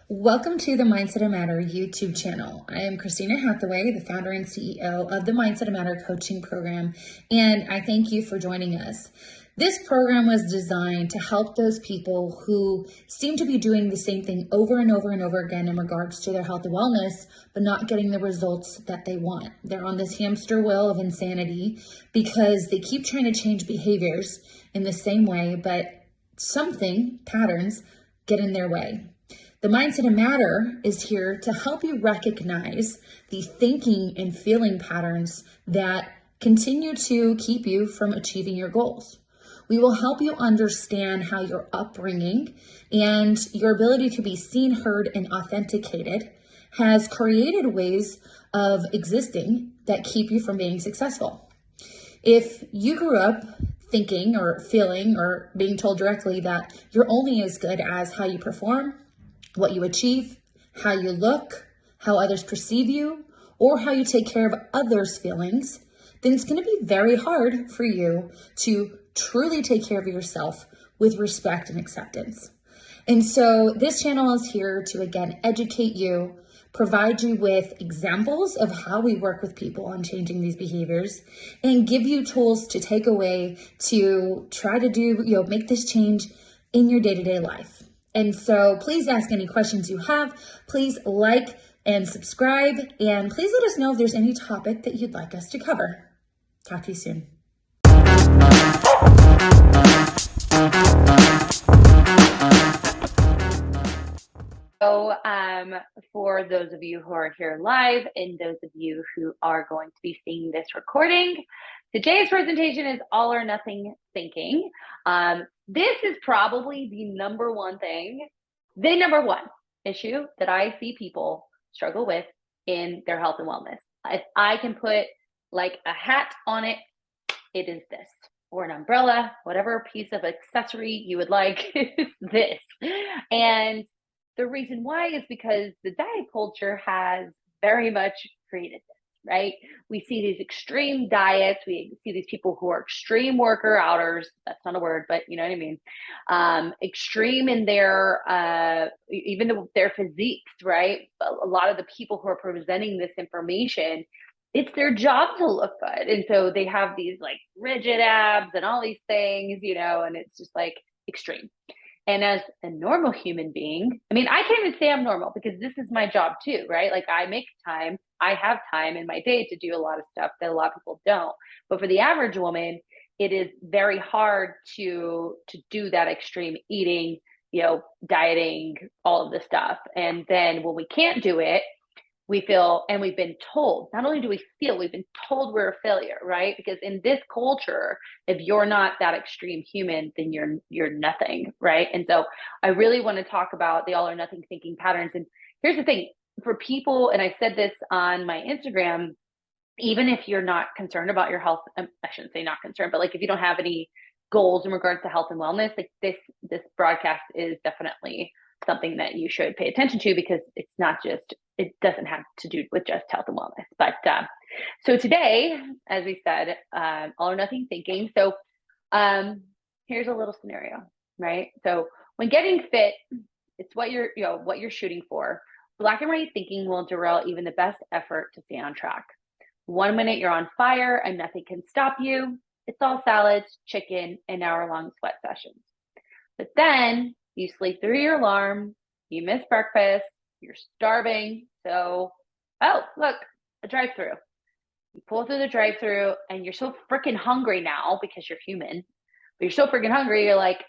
Welcome to the Mindset of Matter YouTube channel. I am Christina Hathaway, the founder and CEO of the Mindset of Matter coaching program, and I thank you for joining us. This program was designed to help those people who seem to be doing the same thing over and over and over again in regards to their health and wellness, but not getting the results that they want. They're on this hamster wheel of insanity because they keep trying to change behaviors in the same way, but patterns, get in their way. The Mindset of Matter is here to help you recognize the thinking and feeling patterns that continue to keep you from achieving your goals. We will help you understand how your upbringing and your ability to be seen, heard, and authenticated has created ways of existing that keep you from being successful. If you grew up thinking or feeling or being told directly that you're only as good as how you perform, what you achieve, how you look, how others perceive you, or how you take care of others' feelings, then it's going to be very hard for you to truly take care of yourself with respect and acceptance. And so this channel is here to, again, educate you, provide you with examples of how we work with people on changing these behaviors, and give you tools to take away to try to do, make this change in your day-to-day life. And so please ask any questions you have. Please like and subscribe, and please let us know if there's any topic that you'd like us to cover. Talk to you soon. So for those of you who are here live and those of you who are going to be seeing this recording, today's presentation is all or nothing thinking. This is probably the number one issue that I see people struggle with in their health and wellness. If I can put like a hat on it, it is this, or an umbrella, whatever piece of accessory you would like is this. And the reason why is because the diet culture has very much created this, right? We see these extreme diets. We see these people who are extreme worker outers. That's not a word, but you know what I mean. Extreme in their, even their physiques, right? A lot of the people who are presenting this information, it's their job to look good. And so they have these like rigid abs and all these things, and it's just like extreme. And as a normal human being, I mean, I can't even say I'm normal because this is my job too, right? Like I have time in my day to do a lot of stuff that a lot of people don't. But for the average woman, it is very hard to do that extreme eating, dieting, all of this stuff. And then when we can't do it, we feel, and we've been told, not only do we feel, we've been told we're a failure, right? Because in this culture, if you're not that extreme human, then you're nothing, right? And so I really want to talk about the all or nothing thinking patterns. And here's the thing, for people, and I said this on my Instagram, even if you're not concerned about your health, I shouldn't say not concerned, but like if you don't have any goals in regards to health and wellness, like this broadcast is definitely something that you should pay attention to, because it doesn't have to do with just health and wellness. But so today, as we said, all or nothing thinking. So here's a little scenario, right? So when getting fit, it's what you're shooting for. Black and white thinking will derail even the best effort to stay on track. 1 minute you're on fire and nothing can stop you. It's all salads, chicken, and hour-long sweat sessions. But then you sleep through your alarm, you miss breakfast, you're starving. So, oh, look, a drive-through. You pull through the drive-through and you're so freaking hungry now because you're human, but you're so freaking hungry, you're like,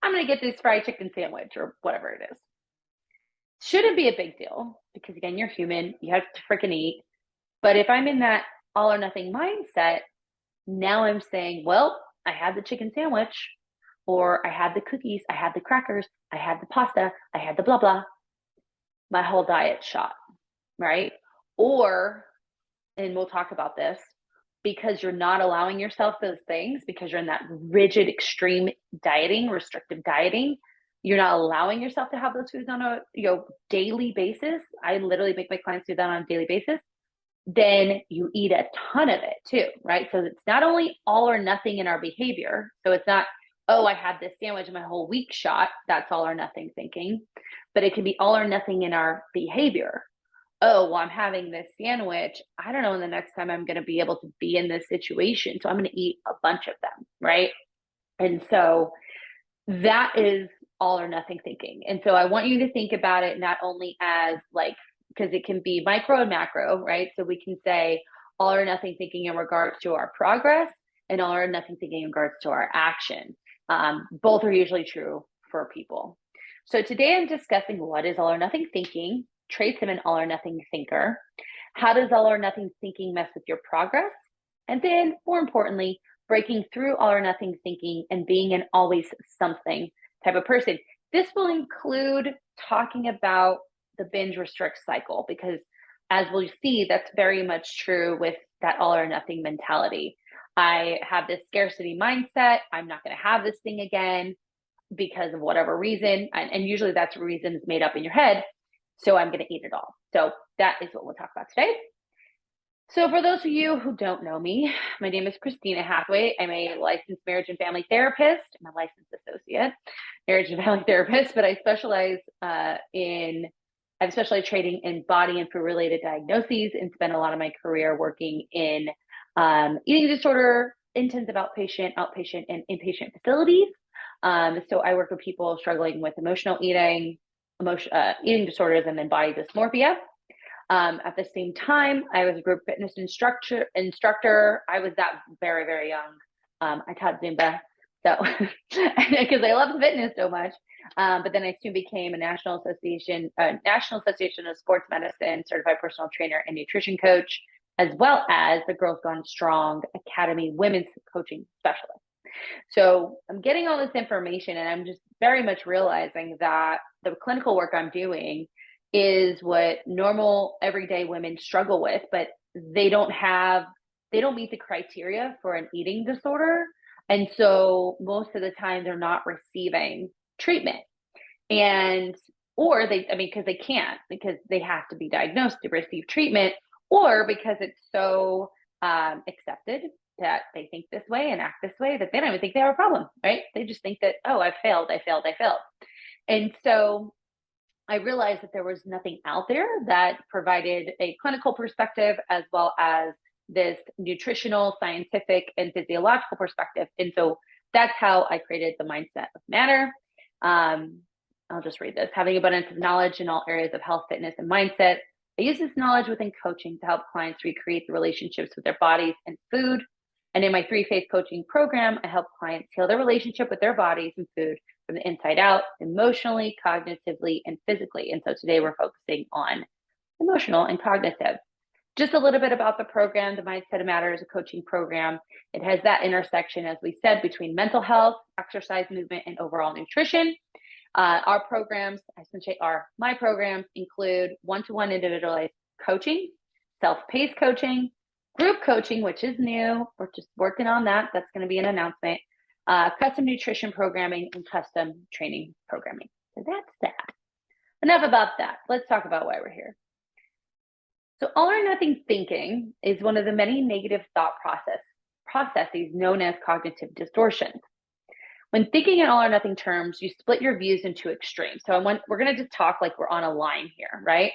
I'm going to get this fried chicken sandwich or whatever it is. Shouldn't be a big deal because, again, you're human. You have to freaking eat. But if I'm in that all or nothing mindset, now I'm saying, well, I had the chicken sandwich, or I had the cookies, I had the crackers, I had the pasta, I had the blah, blah. My whole diet's shot, right? Or, and we'll talk about this, because you're not allowing yourself those things, because you're in that rigid, extreme dieting, restrictive dieting, you're not allowing yourself to have those foods on a daily basis. I literally make my clients do that on a daily basis. Then you eat a ton of it too, right? So it's not only all or nothing in our behavior. So it's not oh, I had this sandwich and my whole week shot. That's all or nothing thinking. But it can be all or nothing in our behavior. Oh, well, I'm having this sandwich. I don't know when the next time I'm going to be able to be in this situation. So I'm going to eat a bunch of them. Right. And so that is all or nothing thinking. And so I want you to think about it not only as like, because it can be micro and macro, right? So we can say all or nothing thinking in regards to our progress and all or nothing thinking in regards to our action. Both are usually true for people. So today I'm discussing what is all or nothing thinking, traits of an all or nothing thinker, how does all or nothing thinking mess with your progress, and then more importantly, breaking through all or nothing thinking and being an always something type of person. This will include talking about the binge restrict cycle, because as we'll see, that's very much true with that all or nothing mentality. I have this scarcity mindset. I'm not going to have this thing again because of whatever reason. And usually that's reasons made up in your head. So I'm going to eat it all. So that is what we'll talk about today. So for those of you who don't know me, my name is Christina Hathaway. I'm a licensed marriage and family therapist. I'm a licensed associate marriage and family therapist, but I specialize I'm specialized trading in body and food related diagnoses and spent a lot of my career working in eating disorder, intensive outpatient, and inpatient facilities. So I work with people struggling with emotional eating, eating disorders, and then body dysmorphia. At the same time, I was a group fitness instructor. I was that very, very young. I taught Zumba, so because I love fitness so much. But then I soon became a National Association of Sports Medicine certified personal trainer and nutrition coach, as well as the Girls Gone Strong Academy women's coaching specialist. So I'm getting all this information, and I'm just very much realizing that the clinical work I'm doing is what normal everyday women struggle with, but they don't meet the criteria for an eating disorder. And so most of the time they're not receiving treatment. And, or because they can't, because they have to be diagnosed to receive treatment, or because it's so accepted that they think this way and act this way that they don't even think they have a problem, right? They just think that, oh, I failed. And so I realized that there was nothing out there that provided a clinical perspective as well as this nutritional, scientific, and physiological perspective. And so that's how I created the Mindset of Matter. I'll just read this. Having abundance of knowledge in all areas of health, fitness, and mindset. I use this knowledge within coaching to help clients recreate the relationships with their bodies and food. And in my 3-phase coaching program, I help clients heal their relationship with their bodies and food from the inside out, emotionally, cognitively, and physically. And so today we're focusing on emotional and cognitive. Just a little bit about the program. The Mindset of Matter is a coaching program. It has that intersection, as we said, between mental health, exercise, movement, and overall nutrition. Our programs, my programs include one-to-one individualized coaching, self-paced coaching, group coaching, which is new. We're just working on that. That's going to be an announcement. Custom nutrition programming, and custom training programming. So that's that. Enough about that. Let's talk about why we're here. So all or nothing thinking is one of the many negative thought processes known as cognitive distortions. When thinking in all or nothing terms, you split your views into extremes. So we're going to just talk like we're on a line here, right?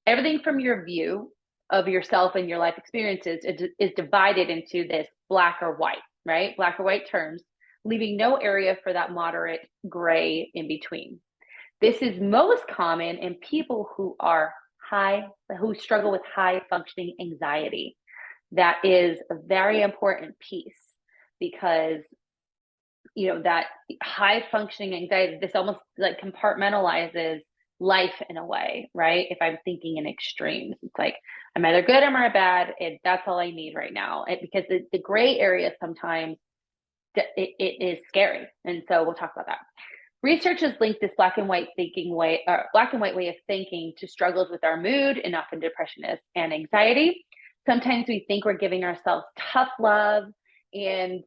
Everything from your view of yourself and your life experiences is divided into this black or white, right? Black or white terms, leaving no area for that moderate gray in between. This is most common in people who struggle with high functioning anxiety. That is a very important piece, because that high functioning anxiety, this almost like compartmentalizes life in a way, right? If I'm thinking in extremes, it's like I'm either good or I'm bad, and that's all I need right now. Because the gray area sometimes it is scary, and so we'll talk about that. Research has linked this black and white way of thinking to struggles with our mood, and often depression and anxiety. Sometimes we think we're giving ourselves tough love, and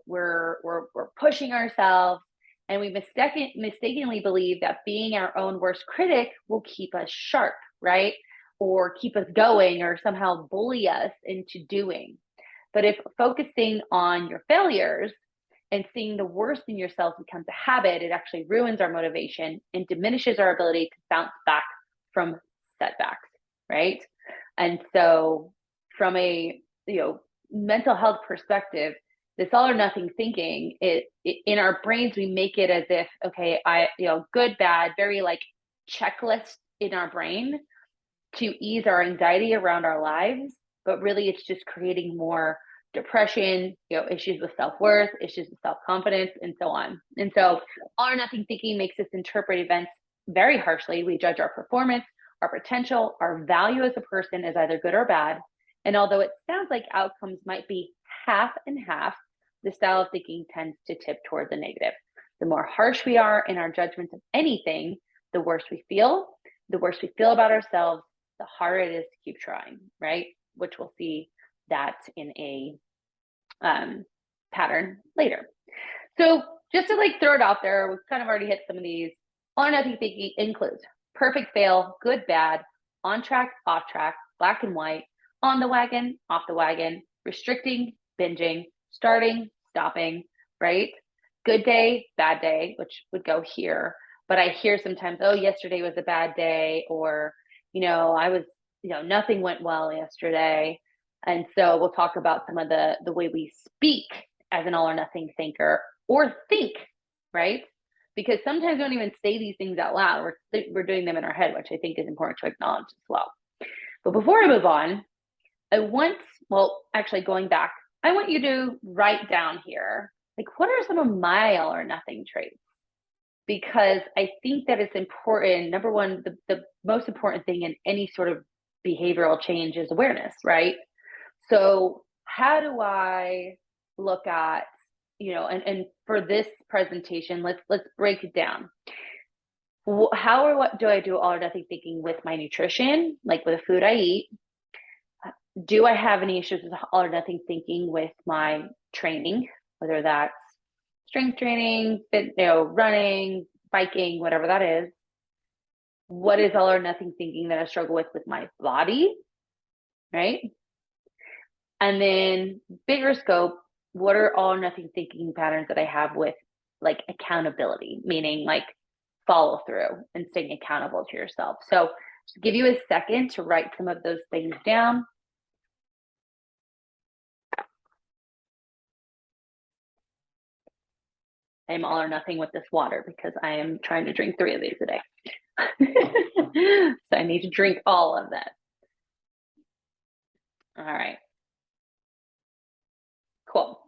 we're pushing ourselves, and we mistakenly believe that being our own worst critic will keep us sharp, right? Or keep us going, or somehow bully us into doing. But if focusing on your failures And seeing the worst in yourself becomes a habit. It actually ruins our motivation and diminishes our ability to bounce back from setbacks, right? And so from a mental health perspective, this all or nothing thinking, it in our brains, we make it as if, okay, good, bad, very like checklist in our brain to ease our anxiety around our lives. But really it's just creating more depression, issues with self-worth, issues with self-confidence, and so on. And so all or nothing thinking makes us interpret events very harshly. We judge our performance, our potential, our value as a person as either good or bad. And although it sounds like outcomes might be half and half, the style of thinking tends to tip toward the negative. The more harsh we are in our judgments of anything, the worse we feel. The worse we feel about ourselves, the harder it is to keep trying, right? Which we'll see that in a pattern later. So just to like throw it out there, we've kind of already hit some of these. All or nothing thinking includes perfect, fail, good, bad, on track, off track, black and white, on the wagon, off the wagon, restricting, binging, starting, stopping, right? Good day, bad day, which would go here. But I hear sometimes, oh, yesterday was a bad day, or, I was, nothing went well yesterday. And so we'll talk about some of the way we speak as an all or nothing thinker, or think, right? Because sometimes we don't even say these things out loud. We're doing them in our head, which I think is important to acknowledge as well. But before I move on, going back, I want you to write down here, like, what are some of my all or nothing traits? Because I think that it's important. Number one, the most important thing in any sort of behavioral change is awareness, right? So how do I look at, and for this presentation, let's break it down. How or what do I do all or nothing thinking with my nutrition, like with the food I eat? Do I have any issues with all or nothing thinking with my training, whether that's strength training, running, biking, whatever that is? What is all or nothing thinking that I struggle with my body, right? And then bigger scope, what are all or nothing thinking patterns that I have with like accountability, meaning like follow through and staying accountable to yourself. So just give you a second to write some of those things down. I'm all or nothing with this water because I am trying to drink 3 of these a day. So I need to drink all of that. All right. Cool.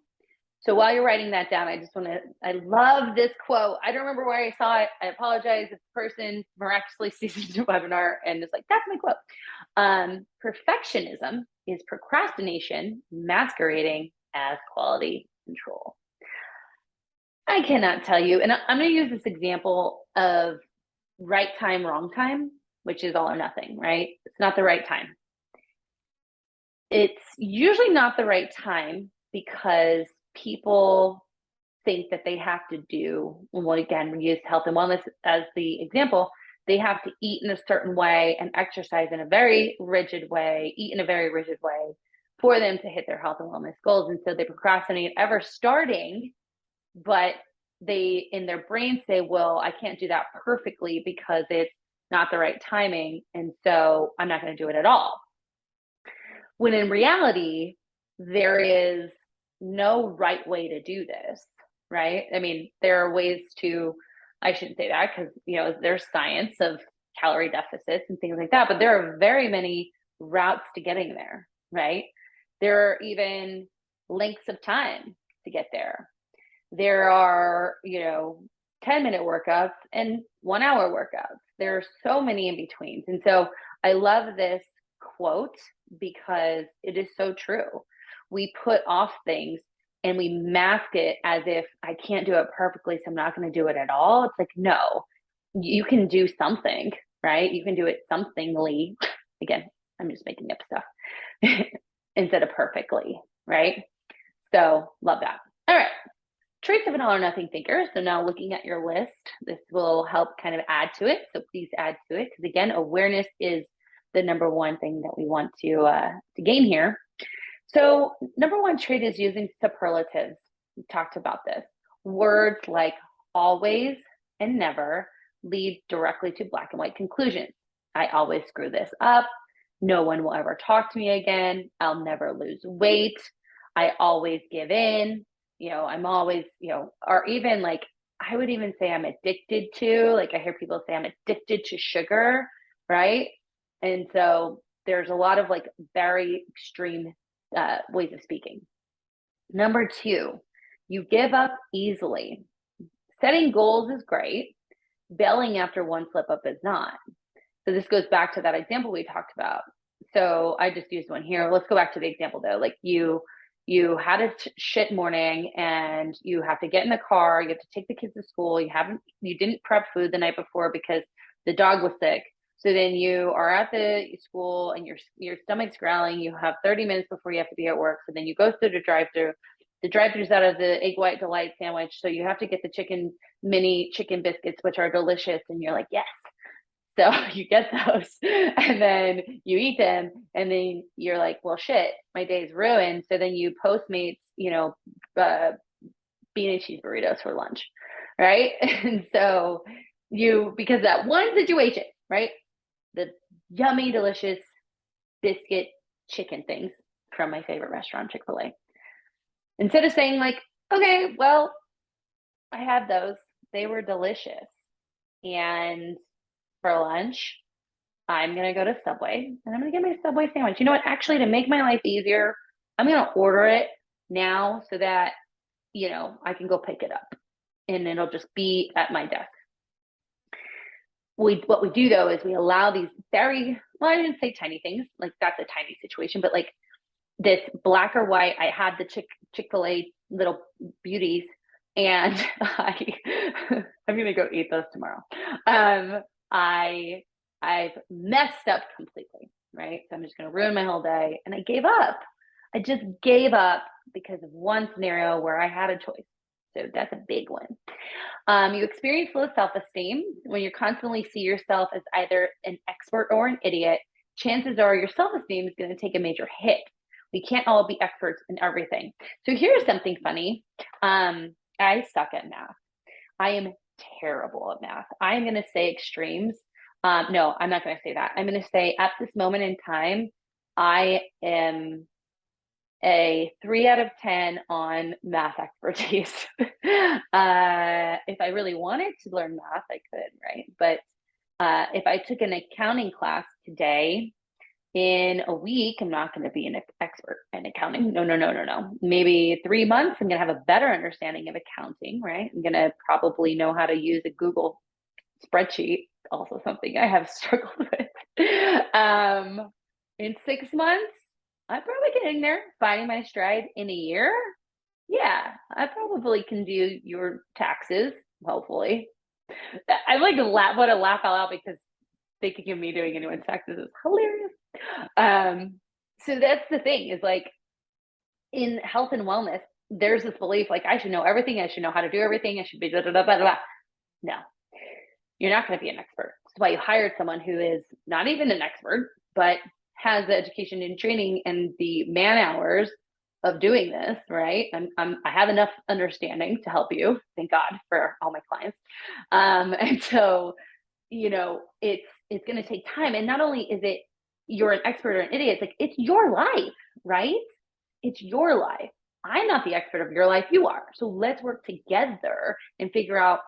So while you're writing that down, I love this quote. I don't remember where I saw it. I apologize if the person miraculously sees the webinar and is like, that's my quote. Perfectionism is procrastination masquerading as quality control. I cannot tell you, and I'm going to use this example of right time, wrong time, which is all or nothing, right? It's not the right time. It's usually not the right time because people think that they have to do, well, again, we use health and wellness as the example. They have to eat in a certain way and exercise in a very rigid way, eat in a very rigid way for them to hit their health and wellness goals. And so they procrastinate ever starting, but they in their brain say, well, I can't do that perfectly because it's not the right timing. And so I'm not going to do it at all. When in reality, there is no right way to do this, right? I mean, there are ways to, I shouldn't say that because, there's science of calorie deficits and things like that, but there are very many routes to getting there, right? There are even lengths of time to get there. There are, 10-minute workouts and 1-hour workouts. There are so many in betweens. And so I love this quote because it is so true. We put off things and we mask it as if I can't do it perfectly, so I'm not going to do it at all. It's like, no, you can do something, right? You can do it somethingly. Again, I'm just making up stuff instead of perfectly, right? So love that. All right. Traits of an all or nothing thinker. So now looking at your list, this will help kind of add to it. So please add to it. Because again, awareness is the number one thing that we want to gain here. So number one trait is using superlatives. talked about this. Words like always and never lead directly to black and white conclusions. I always screw this up. No one will ever talk to me again. I'll never lose weight. I always give in. I'm always, or even like, I would even say I'm addicted to, like, I hear people say I'm addicted to sugar, right? And so there's a lot of like very extreme ways of speaking. Number two, you give up easily. Setting goals is great. Bailing after one slip up is not. So this goes back to that example we talked about. So I just used one here. Let's go back to the example though. Like you had a shit morning and you have to get in the car. You have to take the kids to school. You didn't prep food the night before because the dog was sick. So then you are at the school and your stomach's growling. You have 30 minutes before you have to be at work. So then you go through the drive-through. The drive-thru's out of the egg white delight sandwich. So you have to get the mini chicken biscuits, which are delicious. And you're like, yes. So you get those and then you eat them and then you're like, well, shit, my day's ruined. So then you Postmates, bean and cheese burritos for lunch. Right. And so because that one situation, right? The yummy, delicious biscuit chicken things from my favorite restaurant, Chick-fil-A. Instead of saying like, okay, well, I had those, they were delicious. And for lunch, I'm going to go to Subway and I'm going to get my Subway sandwich. You know what? Actually, to make my life easier, I'm going to order it now so that, I can go pick it up and it'll just be at my desk. What we do though is we allow these I didn't say tiny things, like that's a tiny situation, but like this black or white, I had the Chick-fil-A little beauties and I'm going to go eat those tomorrow. I've messed up completely, right? So I'm just going to ruin my whole day. And I gave up. I just gave up because of one scenario where I had a choice. So that's a big one. You experience low self-esteem when you constantly see yourself as either an expert or an idiot. Chances are your self-esteem is going to take a major hit. We can't all be experts in everything. So here's something funny. I suck at math. I am terrible at math. I'm going to say extremes. No, I'm not going to say that. I'm going to say at this moment in time, I am a 3 out of 10 on math expertise. If I really wanted to learn math, I could, right? But if I took an accounting class today, in a week, I'm not going to be an expert in accounting. No. Maybe 3 months, I'm going to have a better understanding of accounting, right? I'm going to probably know how to use a Google spreadsheet, also something I have struggled with. In 6 months, I'm probably getting there, finding my stride. In a year, yeah, I probably can do your taxes, hopefully. I like to laugh out loud because thinking of me doing anyone's taxes is hilarious. So that's the thing is like in health and wellness, there's this belief like I should know everything, I should know how to do everything, I should be blah, blah, blah, blah, blah. No, you're not going to be an expert. That's why you hired someone who is not even an expert, but has the education and training and the man hours of doing this, right? I have enough understanding to help you. Thank God for all my clients. And so, it's going to take time. And not only is it you're an expert or an idiot, it's like, it's your life, right? It's your life. I'm not the expert of your life. You are. So let's work together and figure out,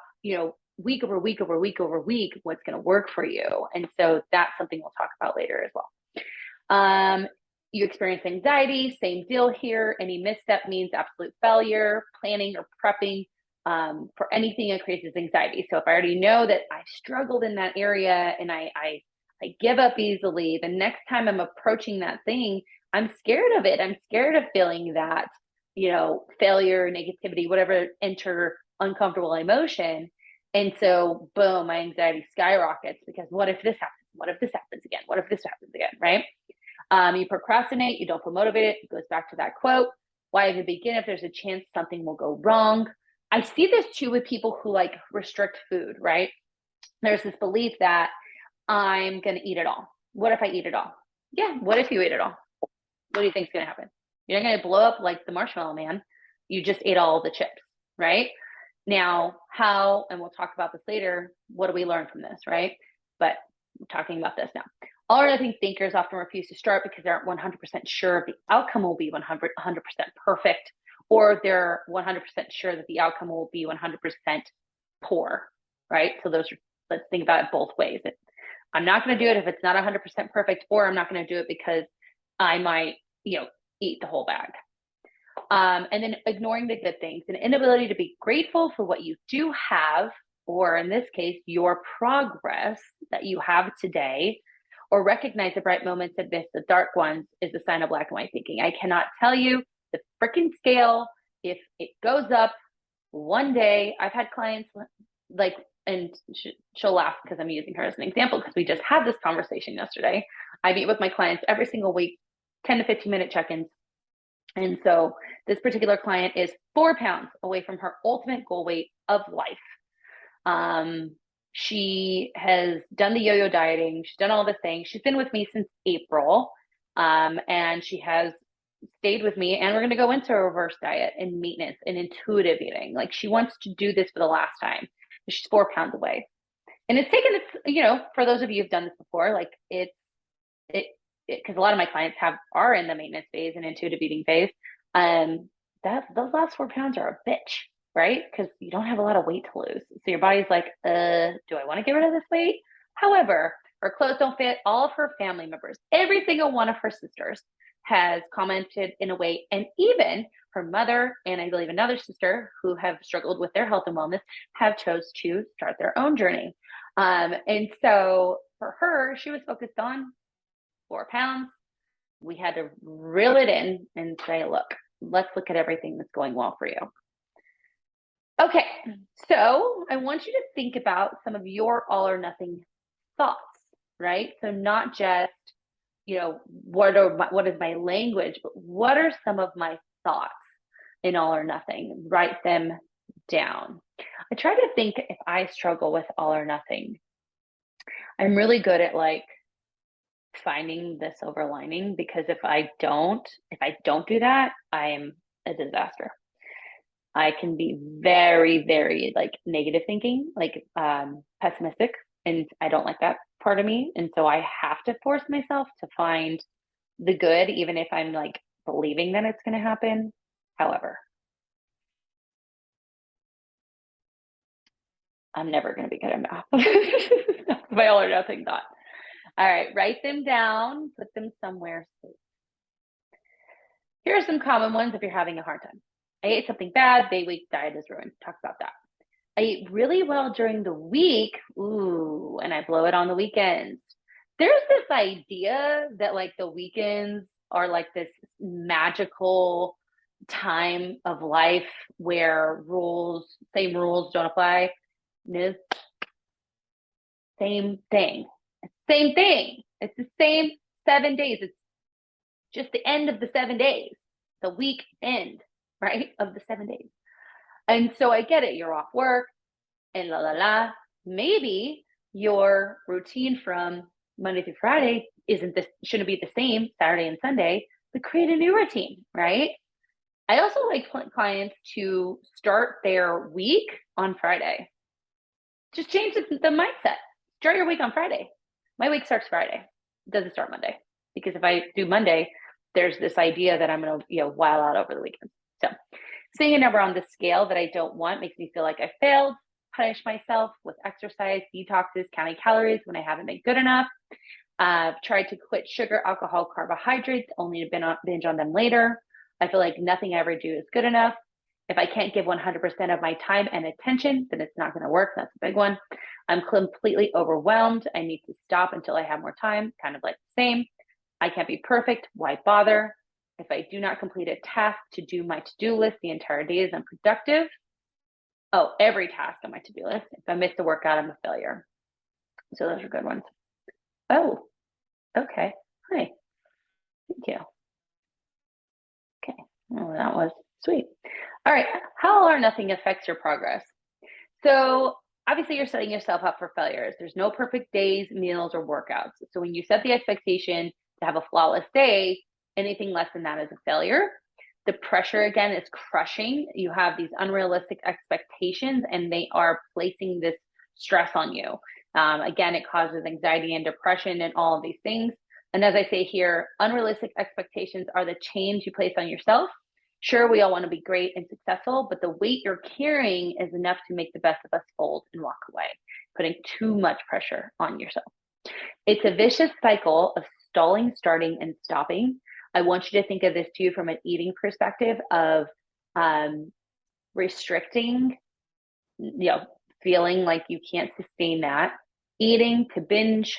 week over week over week over week, what's going to work for you. And so that's something we'll talk about later as well. You experience anxiety, same deal here. Any misstep means absolute failure. Planning or prepping for anything increases anxiety. So if I already know that I struggled in that area and I give up easily, the next time I'm approaching that thing, I'm scared of it. I'm scared of feeling that, failure, negativity, whatever, enter uncomfortable emotion. And so, boom, my anxiety skyrockets because what if this happens? What if this happens again? What if this happens again, right? You procrastinate, you don't feel motivated. It goes back to that quote. Why even begin if there's a chance something will go wrong? I see this too with people who like restrict food, right? There's this belief that I'm going to eat it all. What if I eat it all? Yeah, what if you eat it all? What do you think is going to happen? You're not going to blow up like the marshmallow man. You just ate all the chips, right? Now, how, and we'll talk about this later, what do we learn from this, right? But we're talking about this now. All or nothing thinkers often refuse to start because they aren't 100% sure if the outcome will be 100% perfect, or they're 100% sure that the outcome will be 100% poor, right? So those are, let's think about it both ways. I'm not going to do it if it's not 100% perfect, or I'm not going to do it because I might, eat the whole bag. And then ignoring the good things, an inability to be grateful for what you do have, or in this case, your progress that you have today, or recognize the bright moments and miss the dark ones is a sign of black and white thinking. I cannot tell you the freaking scale. If it goes up one day, I've had clients like, and she'll laugh because I'm using her as an example because we just had this conversation yesterday. I meet with my clients every single week, 10 to 15-minute check-ins. And so this particular client is 4 pounds away from her ultimate goal weight of life. She has done the yo-yo dieting. She's done all the things. She's been with me since April. And she has stayed with me, and we're going to go into a reverse diet and maintenance and intuitive eating. Like, she wants to do this for the last time. She's 4 pounds away. And it's taken, for those of you who've done this before, like because a lot of my clients are in the maintenance phase and intuitive eating phase. Those last 4 pounds are a bitch, right? Because you don't have a lot of weight to lose. So your body's like, do I want to get rid of this weight? However, her clothes don't fit. All of her family members, every single one of her sisters has commented in a way, and even her mother and I believe another sister who have struggled with their health and wellness have chose to start their own journey. And so for her, she was focused on 4 pounds. We had to reel it in and say, look, let's look at everything that's going well for you. Okay, so I want you to think about some of your all or nothing thoughts, right? So not just, what is my language, but what are some of my thoughts in all or nothing? Write them down. I try to think if I struggle with all or nothing. I'm really good at finding the silver lining, because if I don't do that, I am a disaster. I can be very, very negative thinking, pessimistic, and I don't like that part of me. And so I have to force myself to find the good, even if I'm believing that it's going to happen. However, I'm never going to be good at math. That's my all or nothing thought. All right, write them down, put them somewhere safe. Here are some common ones if you're having a hard time. I ate something bad, day week diet is ruined. Talk about that. I eat really well during the week, and I blow it on the weekends. There's this idea that the weekends are this magical time of life where same rules don't apply. No, same thing. Same thing. It's the same 7 days. It's just the end of the 7 days, the week end, right, of the 7 days. And so I get it. You're off work and la la la. Maybe your routine from Monday through Friday shouldn't be the same Saturday and Sunday, but create a new routine, right? I also like clients to start their week on Friday. Just change the mindset. Start your week on Friday. My week starts Friday. It doesn't start Monday, because if I do Monday, there's this idea that I'm going to, while out over the weekend. So seeing a number on the scale that I don't want makes me feel like I failed. Punish myself with exercise, detoxes, counting calories when I haven't been good enough. Tried to quit sugar, alcohol, carbohydrates, only to binge on them later. I feel like nothing I ever do is good enough. If I can't give 100% of my time and attention, then it's not going to work. That's a big one. I'm completely overwhelmed. I need to stop until I have more time. Kind of the same. I can't be perfect. Why bother? If I do not complete a task to do my to-do list, the entire day is unproductive. Oh, every task on my to-do list. If I miss a workout, I'm a failure. So those are good ones. Oh, okay. Hi. Thank you. Okay. Oh, that was sweet. All right. How all or nothing affects your progress? So obviously you're setting yourself up for failures. There's no perfect days, meals, or workouts. So when you set the expectation to have a flawless day, anything less than that is a failure. The pressure again is crushing. You have these unrealistic expectations and they are placing this stress on you. Again, it causes anxiety and depression and all of these things. And as I say here, unrealistic expectations are the chains you place on yourself. Sure, we all want to be great and successful, but the weight you're carrying is enough to make the best of us fold and walk away, putting too much pressure on yourself. It's a vicious cycle of stalling, starting, and stopping. I want you to think of this too from an eating perspective of restricting, feeling like you can't sustain that, eating to binge,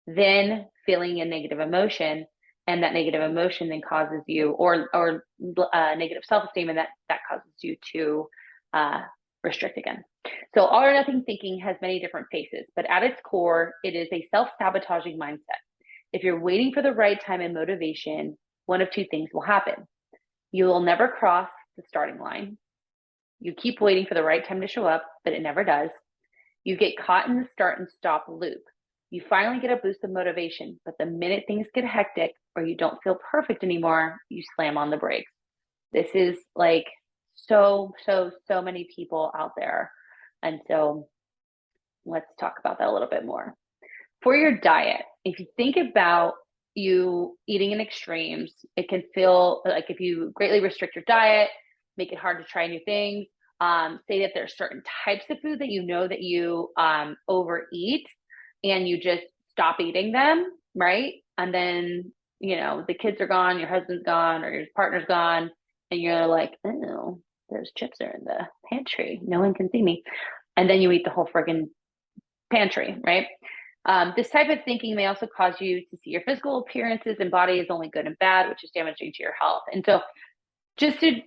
then feeling a negative emotion, and that negative emotion then causes you, or negative self-esteem, and that causes you to restrict again. So all or nothing thinking has many different faces, but at its core, it is a self-sabotaging mindset. If you're waiting for the right time and motivation, one of two things will happen. You will never cross the starting line. You keep waiting for the right time to show up, but it never does. You get caught in the start and stop loop. You finally get a boost of motivation, but the minute things get hectic or you don't feel perfect anymore, you slam on the brakes. This is like so many people out there. And so let's talk about that a little bit more. For your diet, if you think about you eating in extremes, it can feel like if you greatly restrict your diet, make it hard to try new things, say that there's certain types of food that you know that you overeat and you just stop eating them, right? And then, the kids are gone, your husband's gone, or your partner's gone, and you're like, oh, those chips are in the pantry. No one can see me. And then you eat the whole friggin' pantry, right? This type of thinking may also cause you to see your physical appearances and body as only good and bad, which is damaging to your health. And so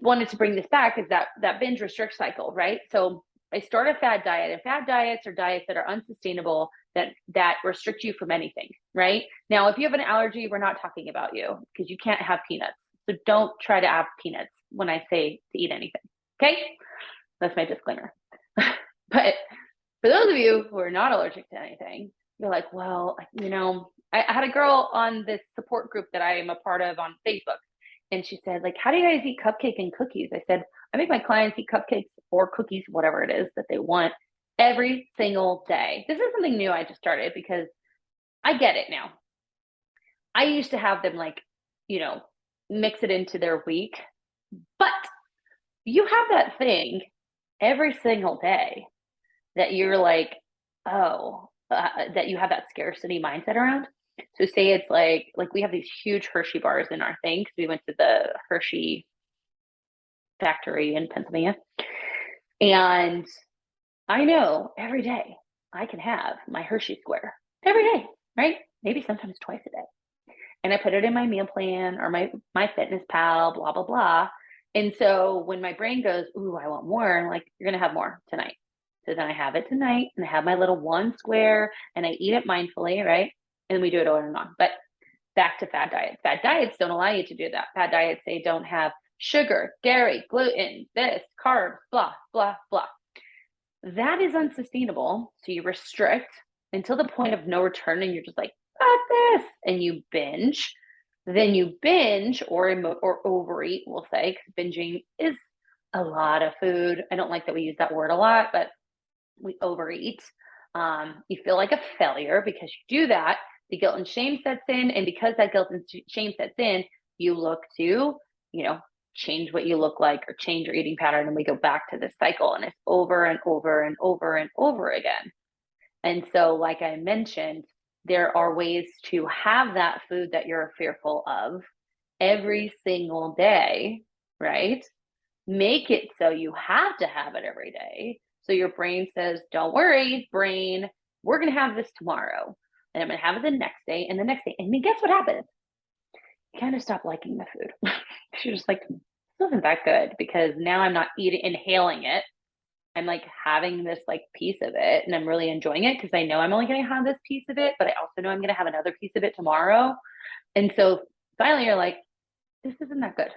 wanted to bring this back is that binge restrict cycle, right? So I start a fad diet, and fad diets are diets that are unsustainable, that restrict you from anything, right? Now, if you have an allergy, we're not talking about you because you can't have peanuts. So don't try to have peanuts when I say to eat anything, okay? That's my disclaimer. But for those of you who are not allergic to anything, you're like, well, I had a girl on this support group that I am a part of on Facebook. And she said, like, how do you guys eat cupcake and cookies? I said, I make my clients eat cupcakes or cookies, whatever it is that they want, every single day. This is something new I just started because I get it now. I used to have them mix it into their week, but you have that thing every single day that you're like, that you have that scarcity mindset around. So say it's like we have these huge Hershey bars in our thing because we went to the Hershey factory in Pennsylvania. And I know every day I can have my Hershey square every day, right? Maybe sometimes twice a day. And I put it in my meal plan or my fitness pal, blah, blah, blah. And so when my brain goes, ooh, I want more, I'm like, you're going to have more tonight. So then I have it tonight and I have my little one square and I eat it mindfully, right? And we do it on and on. But back to fad diets. Fad diets don't allow you to do that. Fad diets say don't have sugar, dairy, gluten, this, carbs, blah, blah, blah. That is unsustainable. So you restrict until the point of no return and you're just like, fuck this. And you binge. Then you binge or overeat, we'll say, because binging is a lot of food. I don't like that we use that word a lot, but we overeat. You feel like a failure because you do that. The guilt and shame sets in. And because that guilt and shame sets in, you look to, change what you look like or change your eating pattern. And we go back to this cycle and it's over and over and over and over again. And so, like I mentioned, there are ways to have that food that you're fearful of every single day, right? Make it so you have to have it every day. So your brain says, don't worry, brain, we're going to have this tomorrow. And I'm going to have it the next day and the next day. And then guess what happens? You kind of stop liking the food. You're just like, this wasn't that good because now I'm not inhaling it. I'm like having this piece of it and I'm really enjoying it because I know I'm only going to have this piece of it, but I also know I'm going to have another piece of it tomorrow. And so finally you're like, this isn't that good.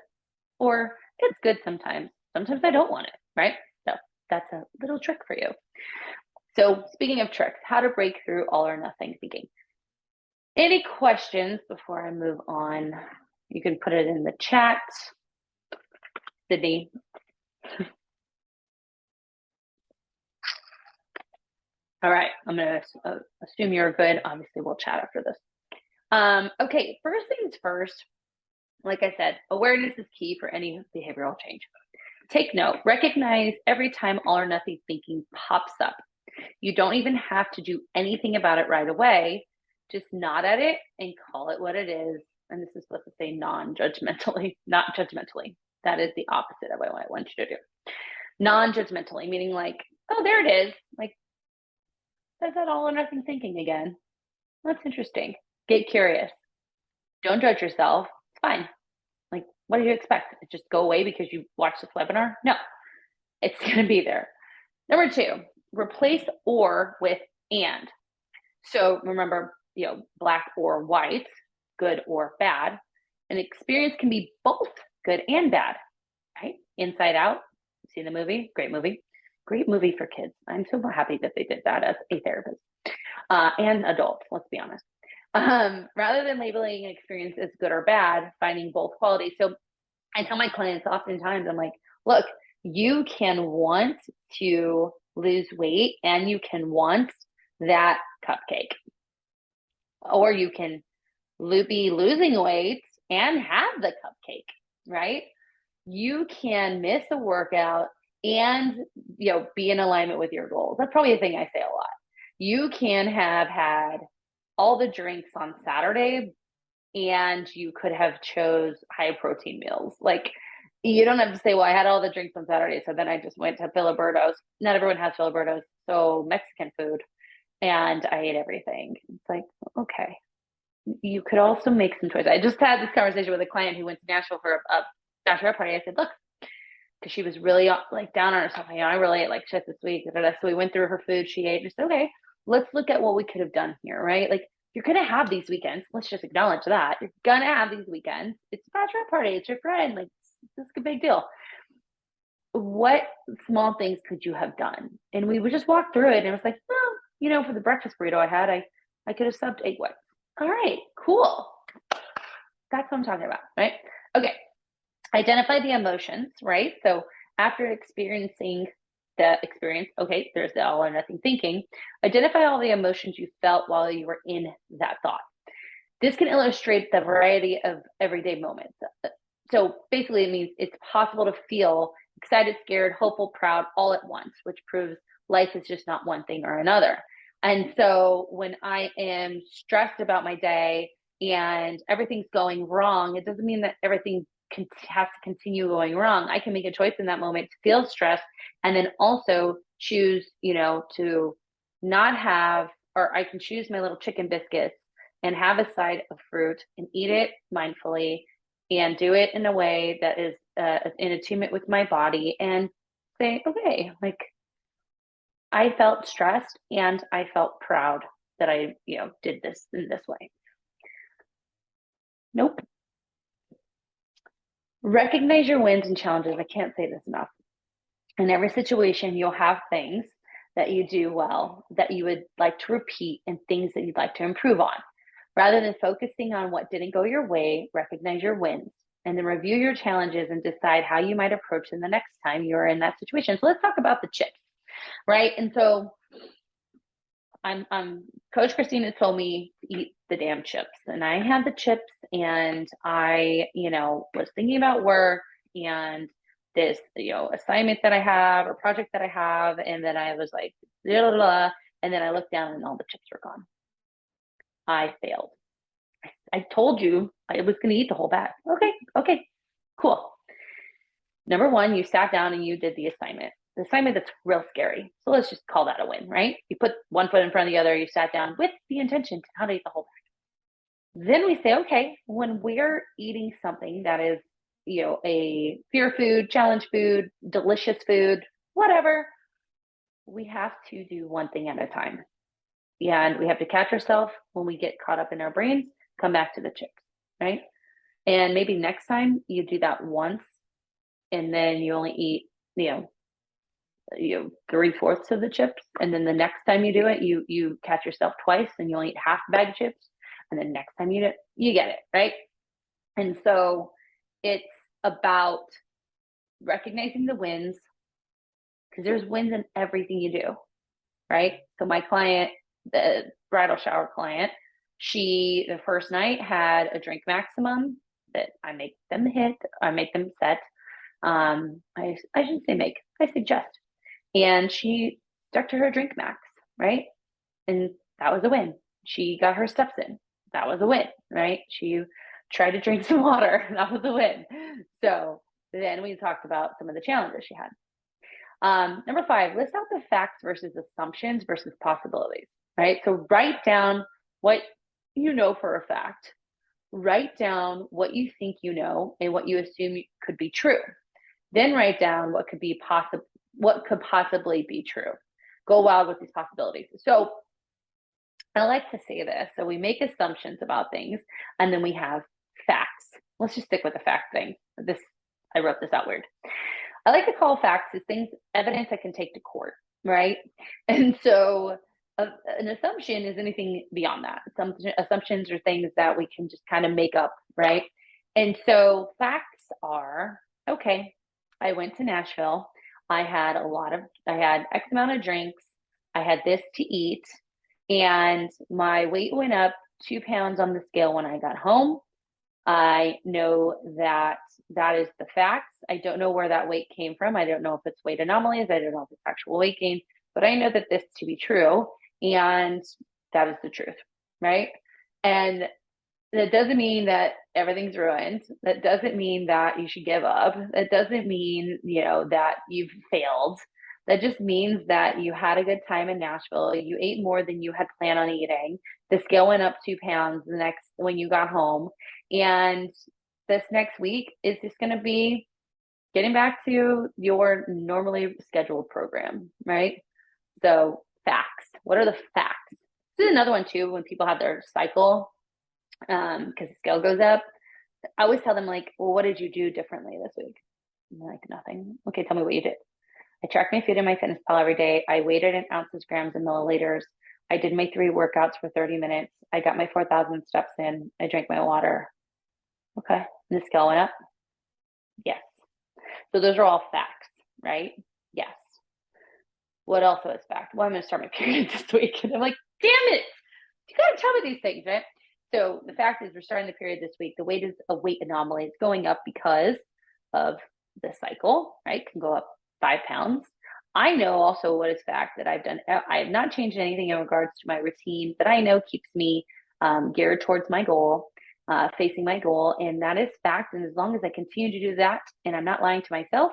Or it's good sometimes. Sometimes I don't want it, right? So that's a little trick for you. So speaking of tricks, how to break through all or nothing thinking. Any questions before I move on? You can put it in the chat. Sydney. All right, I'm going to assume you're good. Obviously, we'll chat after this. Okay, first things first, like I said, awareness is key for any behavioral change. Take note, recognize every time all or nothing thinking pops up. You don't even have to do anything about it right away. Just nod at it and call it what it is. And this is supposed to say non-judgmentally, not judgmentally. That is the opposite of what I want you to do. Non-judgmentally, meaning like, oh, there it is. Like, there's that all or nothing thinking again. That's interesting. Get curious. Don't judge yourself. It's fine. Like, what do you expect? It just go away because you watched this webinar? No, it's going to be there. Number 2, replace or with and. So remember, black or white, good or bad. An experience can be both good and bad, right? Inside Out, see the movie? Great movie. Great movie for kids. I'm so happy that they did that as a therapist. And adults, let's be honest. Rather than labeling an experience as good or bad, finding both qualities. So I tell my clients oftentimes, I'm like, look, you can want to lose weight and you can want that cupcake. Or you can be losing weight and have the cupcake, right? You can miss a workout and be in alignment with your goals. That's probably a thing I say a lot. You can have had all the drinks on Saturday and you could have chose high protein meals. Like, you don't have to say, well, I had all the drinks on Saturday, so then I just went to Filiberto's. Not everyone has Filiberto's, so Mexican food, and I ate everything. It's like, okay. You could also make some choices. I just had this conversation with a client who went to Nashville for a bachelorette party. I said, look, because she was really like down on herself. I really ate like shit this week. So we went through her food she ate. Just okay, let's look at what we could have done here, right? Like, you're gonna have these weekends. Let's just acknowledge that you're gonna have these weekends. It's a bachelorette party. It's your friend. Like, it's a big deal. What small things could you have done? And we would just walk through it, and it was like, well, for the breakfast burrito I had, I could have subbed egg whites. All right, cool. That's what I'm talking about, right? Okay. Identify the emotions, right? So after experiencing the experience, okay, there's the all or nothing thinking. Identify all the emotions you felt while you were in that thought. This can illustrate the variety of everyday moments. So basically, it means it's possible to feel excited, scared, hopeful, proud all at once, which proves life is just not one thing or another. And so when I am stressed about my day and everything's going wrong, it doesn't mean that everything has to continue going wrong. I can make a choice in that moment to feel stressed and then also choose, to not have, or I can choose my little chicken biscuits and have a side of fruit and eat it mindfully and do it in a way that is in attunement with my body and say, okay, like, I felt stressed and I felt proud that I, did this in this way. Nope. Recognize your wins and challenges. I can't say this enough. In every situation, you'll have things that you do well that you would like to repeat and things that you'd like to improve on. Rather than focusing on what didn't go your way, recognize your wins and then review your challenges and decide how you might approach them the next time you're in that situation. So let's talk about the chips, right? And so Coach Christina told me to eat the damn chips, and I had the chips, and I, was thinking about work and this, assignment that I have or project that I have, and then I was like, blah, blah, blah, and then I looked down and all the chips were gone. I failed. I told you I was going to eat the whole bag. Okay, cool. Number 1, you sat down and you did the assignment. The assignment that's real scary. So let's just call that a win, right? You put one foot in front of the other, you sat down with the intention to how to eat the whole bag. Then we say, okay, when we're eating something that is, a fear food, challenge food, delicious food, whatever, we have to do one thing at a time. And we have to catch ourselves when we get caught up in our brains, come back to the chips, right? And maybe next time you do that once and then you only eat, 3/4 of the chips, and then the next time you do it, you catch yourself twice and you only eat half a bag of chips, and then next time you do it, you get it, right? And so it's about recognizing the wins, because there's wins in everything you do, right? So my client, the bridal shower client, she, the first night, had a drink maximum that I make them hit, I make them set. I shouldn't say make, I suggest. And she stuck to her drink max, right? And that was a win. She got her steps in. That was a win, right? She tried to drink some water. That was a win. So then we talked about some of the challenges she had. Number 5, list out the facts versus assumptions versus possibilities, right? So write down what you know for a fact. Write down what you think you know and what you assume could be true. Then write down what could possibly be true. Go wild with these possibilities. So I like to say this. So we make assumptions about things, and then we have facts. Let's just stick with the fact thing. I wrote this out weird. I like to call facts as things, evidence I can take to court, right? And so an assumption is anything beyond that. Some assumptions are things that we can just kind of make up, right? And so facts are, okay, I went to Nashville. I had X amount of drinks. I had this to eat, and my weight went up 2 pounds on the scale when I got home. I know that that is the facts. I don't know where that weight came from. I don't know if it's weight anomalies. I don't know if it's actual weight gain, but I know that this to be true, and that is the truth, right? And that doesn't mean that everything's ruined. That doesn't mean that you should give up. That doesn't mean, that you've failed. That just means that you had a good time in Nashville. You ate more than you had planned on eating. The scale went up 2 pounds when you got home. And this next week is just going to be getting back to your normally scheduled program, right? So facts. What are the facts? This is another one too, when people have their cycle, because the scale goes up. I always tell them, like, well, what did you do differently this week? And they're like, nothing. Okay, tell me what you did. I track my food in MyFitnessPal every day. I weighed it in ounces, grams, and milliliters. I did my 3 workouts for 30 minutes. I got my 4,000 steps in. I drank my water. Okay. And the scale went up? Yes. So those are all facts, right? Yes. What else is fact? Well, I'm going to start my period this week. And I'm like, damn it. You got to tell me these things, right? So the fact is, we're starting the period this week. The weight is a weight anomaly. It's going up because of the cycle, right? It can go up 5 pounds. I know also what is fact that I have not changed anything in regards to my routine that I know keeps me geared towards my goal, facing my goal. And that is fact. And as long as I continue to do that and I'm not lying to myself,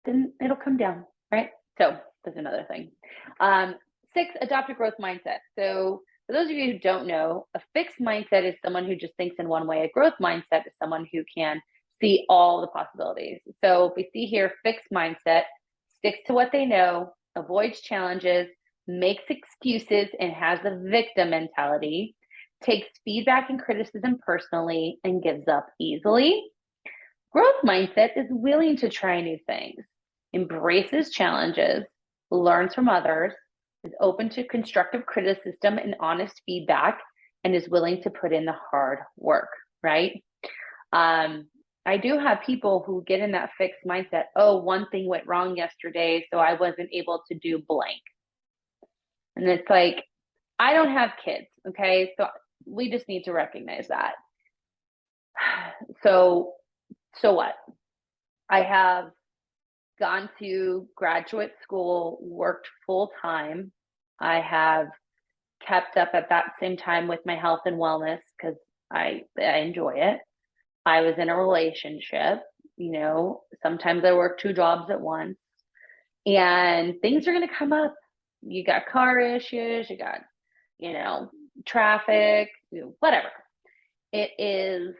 then it'll come down, right? So that's another thing. 6, adopt a growth mindset. So for those of you who don't know, a fixed mindset is someone who just thinks in one way. A growth mindset is someone who can see all the possibilities. So we see here, fixed mindset, sticks to what they know, avoids challenges, makes excuses, and has a victim mentality, takes feedback and criticism personally, and gives up easily. Growth mindset is willing to try new things, embraces challenges, learns from others, is open to constructive criticism and honest feedback, and is willing to put in the hard work, right? I do have people who get in that fixed mindset. Oh, one thing went wrong yesterday, so I wasn't able to do blank. And it's like, I don't have kids, okay? So we just need to recognize that. So what? I have gone to graduate school, worked full time. I have kept up at that same time with my health and wellness because I enjoy it. I was in a relationship, sometimes I work 2 jobs at once, and things are going to come up. You got car issues, you got, traffic, whatever. It is,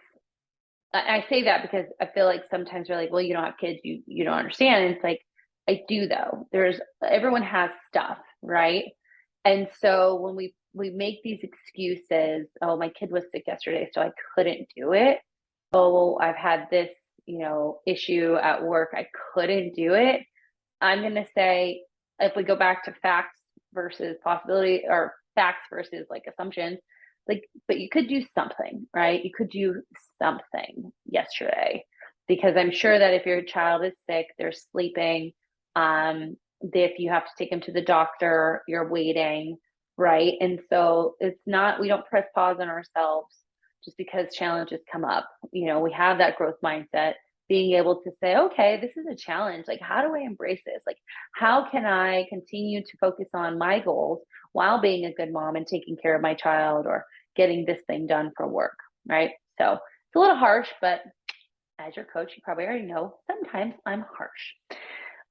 I say that because I feel like sometimes you're like, well, you don't have kids, you don't understand. And it's like, I do though. Everyone has stuff, right? And so when we make these excuses, oh, my kid was sick yesterday, so I couldn't do it. Oh, I've had this, issue at work, I couldn't do it. I'm going to say, if we go back to facts versus possibility, or facts versus like assumptions, but you could do something, right? You could do something yesterday. because I'm sure that if your child is sick, they're sleeping, if you have to take them to the doctor, you're waiting, right? And so it's not, we don't press pause on ourselves just because challenges come up. We have that growth mindset, being able to say, okay, this is a challenge. Like, how do I embrace this? Like, how can I continue to focus on my goals while being a good mom and taking care of my child or getting this thing done for work, right? So it's a little harsh, but as your coach, you probably already know sometimes I'm harsh.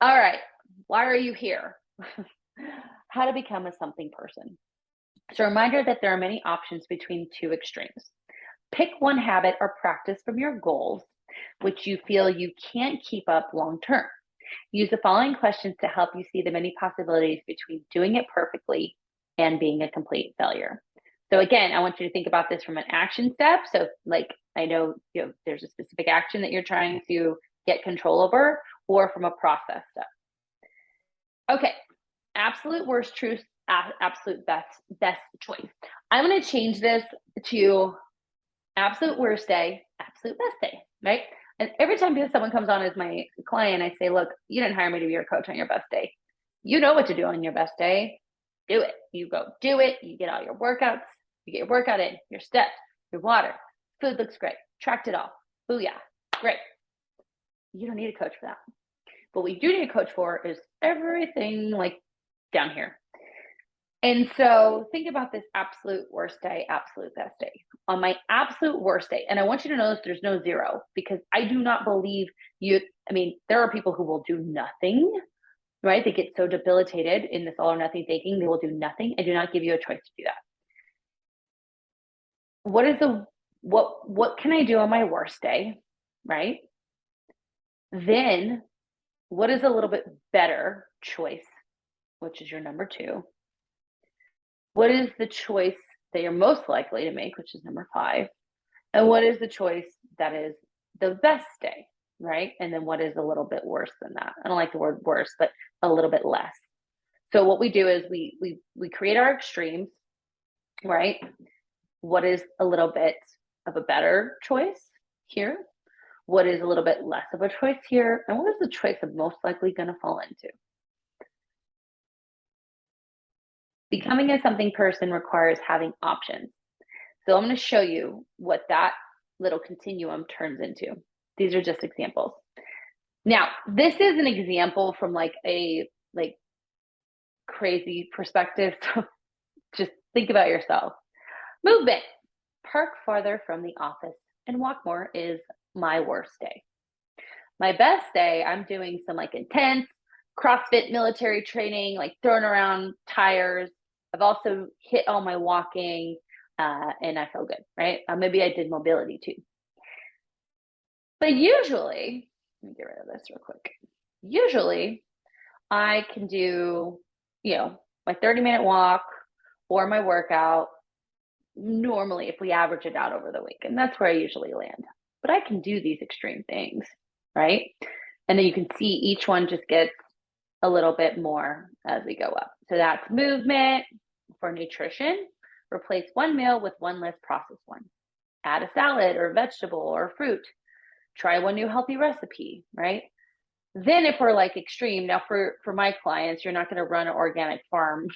All right. Why are you here? How to become a something person. So, a reminder that there are many options between two extremes. Pick one habit or practice from your goals, which you feel you can't keep up long term. Use the following questions to help you see the many possibilities between doing it perfectly and being a complete failure. So again, I want you to think about this from an action step. So like, I know, there's a specific action that you're trying to get control over, or from a process step. Okay, absolute worst truth, absolute best choice. I'm going to change this to absolute worst day, absolute best day, right? And every time someone comes on as my client, I say, look, you didn't hire me to be your coach on your best day. You know what to do on your best day. Do it. You go do it. You get all your workouts. You get your workout in, your steps, your water. Food looks great. Tracked it all. Booyah. Great. You don't need a coach for that. What we do need a coach for is everything like down here. And so think about this absolute worst day, absolute best day. On my absolute worst day, and I want you to notice there's no zero, because I do not believe there are people who will do nothing, right? They get so debilitated in this all or nothing thinking, they will do nothing. I do not give you a choice to do that. What can I do on my worst day, right? Then what is a little bit better choice, which is your number 2? What is the choice that you're most likely to make, which is number 5? And what is the choice that is the best day, right? And then what is a little bit worse than that? I don't like the word worse, but a little bit less. So what we do is we create our extremes, right? What is a little bit of a better choice here? What is a little bit less of a choice here? And what is the choice I'm most likely going to fall into? Becoming a something person requires having options. So I'm going to show you what that little continuum turns into. These are just examples. Now, this is an example from like a crazy perspective. So just think about yourself. Movement. Park farther from the office and walk more is my worst day. My best day, I'm doing some like intense CrossFit military training, like throwing around tires. I've also hit all my walking, and I feel good, right? Maybe I did mobility too. But usually, let me get rid of this real quick. Usually, I can do, my 30-minute walk or my workout normally if we average it out over the week. And that's where I usually land. But I can do these extreme things, right? And then you can see each one just gets a little bit more as we go up. So that's movement. For nutrition, replace one meal with one less processed one. Add a salad or vegetable or fruit. Try one new healthy recipe, right? Then if we're like extreme, now for my clients, you're not going to run an organic farm.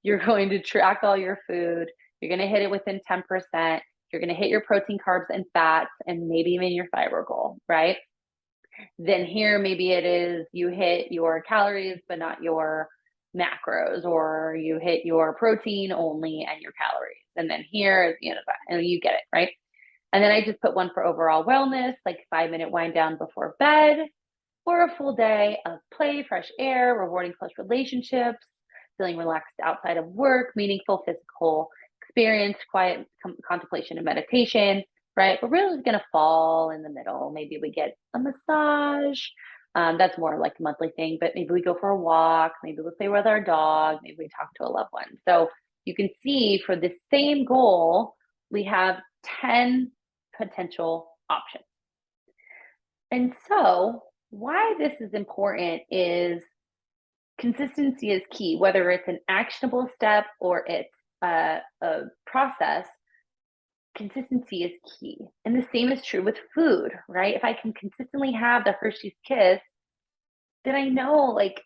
You're going to track all your food. You're going to hit it within 10%. You're going to hit your protein, carbs, and fats, and maybe even your fiber goal, right? Then here, maybe it is you hit your calories, but not your macros, or you hit your protein only and your calories. And then here, and you get it, right? And then I just put one for overall wellness, like 5-minute wind down before bed, or a full day of play, fresh air, rewarding close relationships, feeling relaxed outside of work, meaningful physical experience, quiet contemplation and meditation, right? We're really going to fall in the middle. Maybe we get a massage. That's more like a monthly thing, but maybe we go for a walk. Maybe we play with our dog. Maybe we talk to a loved one. So you can see for the same goal, we have 10 potential options. And so why this is important is consistency is key, whether it's an actionable step or it's a process. consistency is key. And the same is true with food, right? If I can consistently have the Hershey's Kiss, then I know like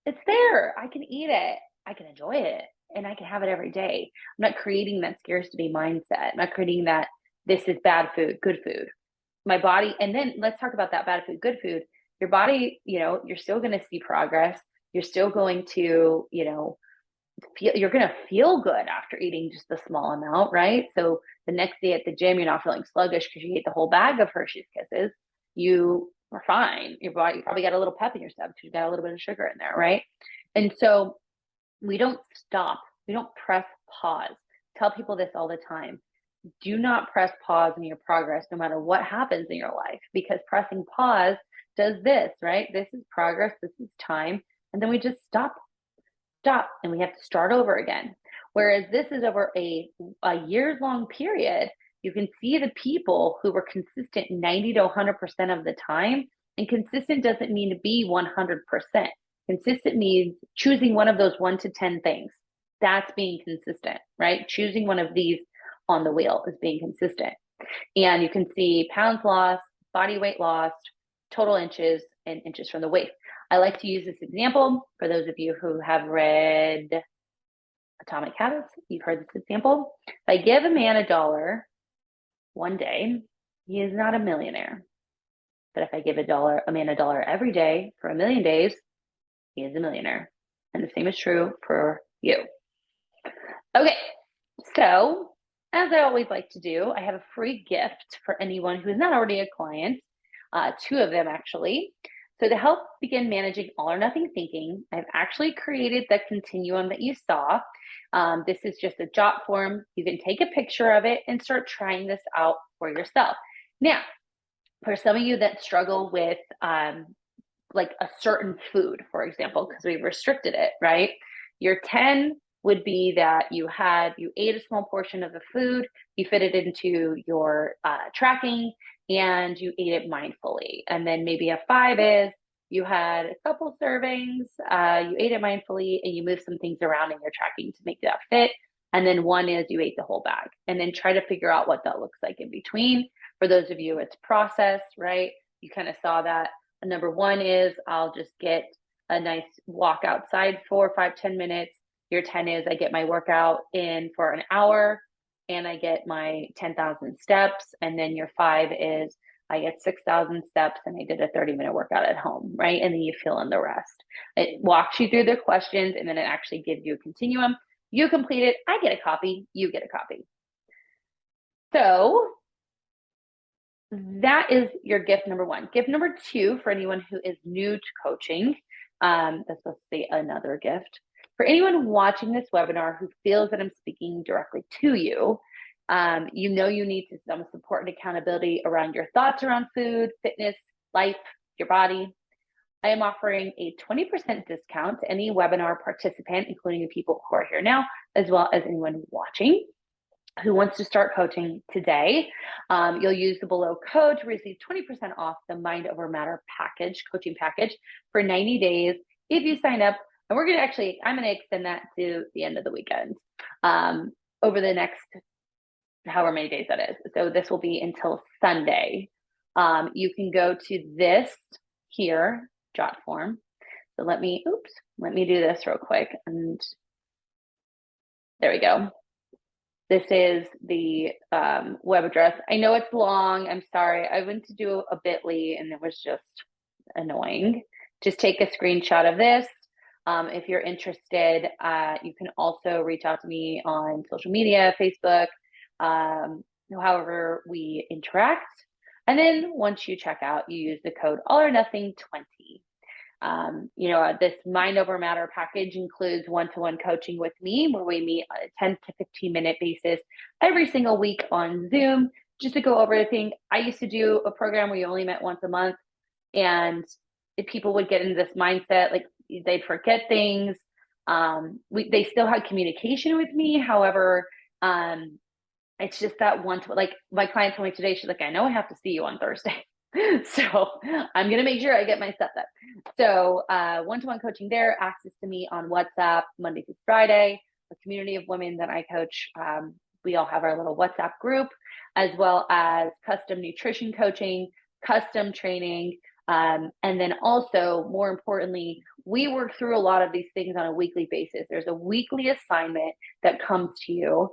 it's there. I can eat it. I can enjoy it and I can have it every day. I'm not creating that scarcity mindset. I'm not creating that this is bad food, good food. My body, and then let's talk about that bad food, good food. Your body, you're still going to see progress. You're still going to, you're going to feel good after eating just a small amount, right? So the next day at the gym, you're not feeling sluggish because you ate the whole bag of Hershey's Kisses. You are fine. Your body, you probably got a little pep in your step because you got a little bit of sugar in there, right? And so we don't stop. We don't press pause. Tell people this all the time. Do not press pause in your progress no matter what happens in your life, because pressing pause does this, right? This is progress. This is time. And then we just stop, and we have to start over again. Whereas this is over a years long period, you can see the people who were consistent 90 to 100% of the time. And consistent doesn't mean to be 100%. Consistent means choosing one of those 1 to 10 things. That's being consistent, right? Choosing one of these on the wheel is being consistent. And you can see pounds lost, body weight lost, total inches, and inches from the waist. I like to use this example for those of you who have read Atomic Habits. You've heard this example. If I give a man $1 one day, he is not a millionaire. But if I give a man $1 every day for 1,000,000 days, he is a millionaire. And the same is true for you. Okay, so as I always like to do, I have a free gift for anyone who is not already a client, 2 of them actually. So to help begin managing all or nothing thinking, I've actually created the continuum that you saw. This is just a jot form. You can take a picture of it and start trying this out for yourself. Now, for some of you that struggle with like a certain food, for example, because we've restricted it, right? Your 10 would be that you ate a small portion of the food, you fit it into your tracking, and you ate it mindfully. And then maybe a 5 is you had a couple servings, you ate it mindfully, and you moved some things around in your tracking to make that fit. And then 1 is you ate the whole bag. And then try to figure out what that looks like in between. For those of you, it's process, right? You kind of saw that. Number 1 is I'll just get a nice walk outside for 5, 10 minutes. Your 10 is I get my workout in for an hour and I get my 10,000 steps. And then your 5 is I get 6,000 steps and I did a 30-minute workout at home, right? And then you fill in the rest. It walks you through the questions and then it actually gives you a continuum. You complete it, I get a copy, you get a copy. So that is your gift number 1. Gift number 2 for anyone who is new to coaching. That's supposed to say another gift. For anyone watching this webinar who feels that I'm speaking directly to you, you need some support and accountability around your thoughts around food, fitness, life, your body. I am offering a 20% discount to any webinar participant, including the people who are here now, as well as anyone watching who wants to start coaching today. You'll use the below code to receive 20% off the Mind Over Matter coaching package for 90 days if you sign up. And I'm going to extend that to the end of the weekend over the next however many days that is. So this will be until Sunday. You can go to this here, jot form. So let me do this real quick. And there we go. This is the web address. I know it's long. I'm sorry. I went to do a bit.ly and it was just annoying. Just take a screenshot of this. If you're interested, you can also reach out to me on social media, Facebook, however we interact. And then once you check out, you use the code AllOrNothing20. This Mind Over Matter package includes one-to-one coaching with me, where we meet on a 10 to 15-minute basis every single week on Zoom, just to go over everything. I used to do a program where you only met once a month, and if people would get into this mindset, like they'd forget things. They still had communication with me. However, it's just that like my client told me today, she's like, I know I have to see you on Thursday. So I'm going to make sure I get my stuff done. So one-to-one coaching there, access to me on WhatsApp, Monday through Friday, a community of women that I coach. We all have our little WhatsApp group, as well as custom nutrition coaching, custom training. And then also, more importantly, we work through a lot of these things on a weekly basis. There's a weekly assignment that comes to you.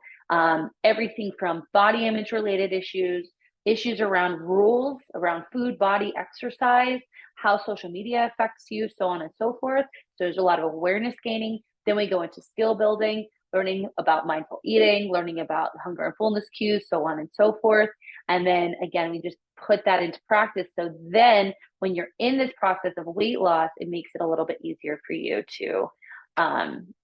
Everything from body image related issues, issues around rules, around food, body, exercise, how social media affects you, so on and so forth. So there's a lot of awareness gaining. Then we go into skill building, learning about mindful eating, learning about hunger and fullness cues, so on and so forth. And then again, we just put that into practice. So then when you're in this process of weight loss, it makes it a little bit easier for you to,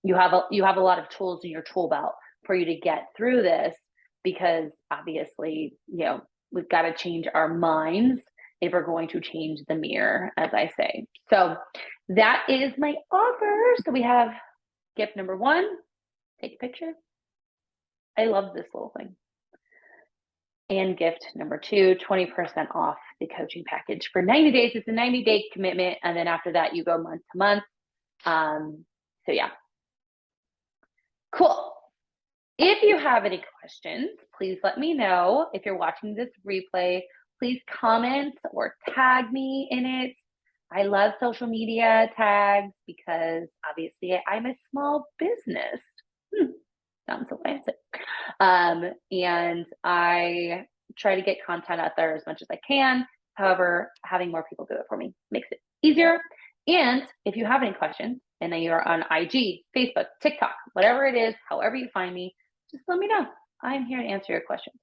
you have a lot of tools in your tool belt for you to get through this, because obviously, we've got to change our minds if we're going to change the mirror, as I say. So that is my offer. So we have gift number 1, take a picture. I love this little thing. And gift number 2, 20% off the coaching package for 90 days. It's a 90-day commitment. And then after that, you go month to month. So yeah. Cool. If you have any questions, please let me know. If you're watching this replay, please comment or tag me in it. I love social media tags because obviously I'm a small business. Sounds so fancy. And I try to get content out there as much as I can. However, having more people do it for me makes it easier. And if you have any questions and then you're on IG, Facebook, TikTok, whatever it is, however you find me, just let me know. I'm here to answer your questions.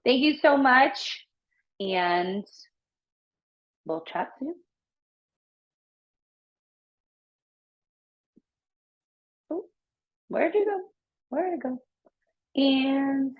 Thank you so much. And we'll chat soon. Oh, where'd you go? Where'd it go? And